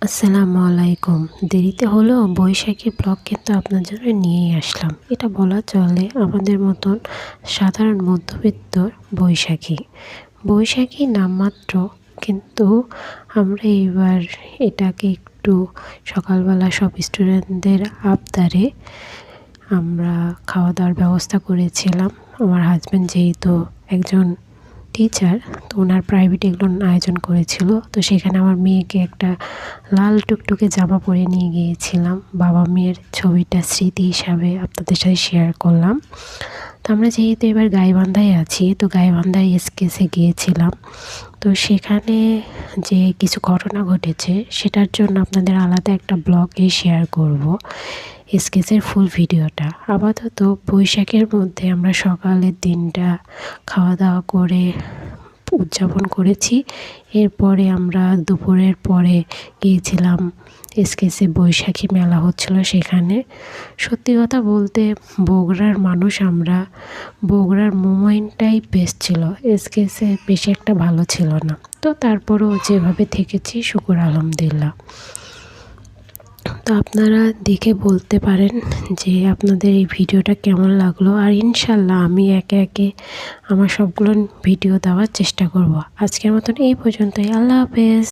আসসালামু আলাইকুম। দেরিতে হলেও বৈশাখীর ব্লগ কিন্তু আপনার জন্য নিয়েই আসলাম। এটা বলা চলে আমাদের মতন সাধারণ মধ্যবিত্তর বৈশাখী। বৈশাখী নামমাত্র, কিন্তু আমরা এইবার এটাকে একটু সকালবেলা সব স্টুডেন্টদের আবদারে আমরা খাওয়া দাওয়ার ব্যবস্থা করেছিলাম। আমার হাজব্যান্ড যেহেতু একজন টিচার, তো ওনার প্রাইভেট এগুলো আয়োজন করেছিল। তো সেখানে আমার মেয়েকে একটা লাল টুকটুকে জামা পরে নিয়ে গিয়েছিলাম। বাবা মেয়ের ছবিটা স্মৃতি হিসাবে আপনাদের সাথে শেয়ার করলাম। তো আমরা যেহেতু এবার গাইবান্ধায় আছি, তো গাইবান্ধায় এসকেসে গিয়েছিলাম। তো সেখানে যে কিছু ঘটনা ঘটেছে সেটার জন্য আপনাদের আলাদা একটা ব্লগে শেয়ার করব এসকেসের ফুল ভিডিওটা। আপাতত বৈশাখের মধ্যে আমরা সকালের দিনটা খাওয়া দাওয়া করে উদযাপন করেছি। এরপরে আমরা দুপুরের পরে গিয়েছিলাম এসকেসে, বৈশাখী মেলা হচ্ছিল সেখানে। সত্যি কথা বলতে বগুড়ার মানুষ আমরা, বগুড়ার মোমেন্টটাই বেস্ট ছিল, এসকেসে বেশি একটা ভালো ছিল না। তো তারপরেও যেভাবে থেকেছি শুকর আলহামদুলিল্লাহ। তো আপনারা দেখে বলতে পারেন যে আপনাদের এই ভিডিওটা কেমন লাগলো। আর ইনশাল্লাহ আমি একে একে আমার সবগুলো ভিডিও দেওয়ার চেষ্টা করব। আজকের মতন এই পর্যন্তই। আল্লাহ হাফেজ।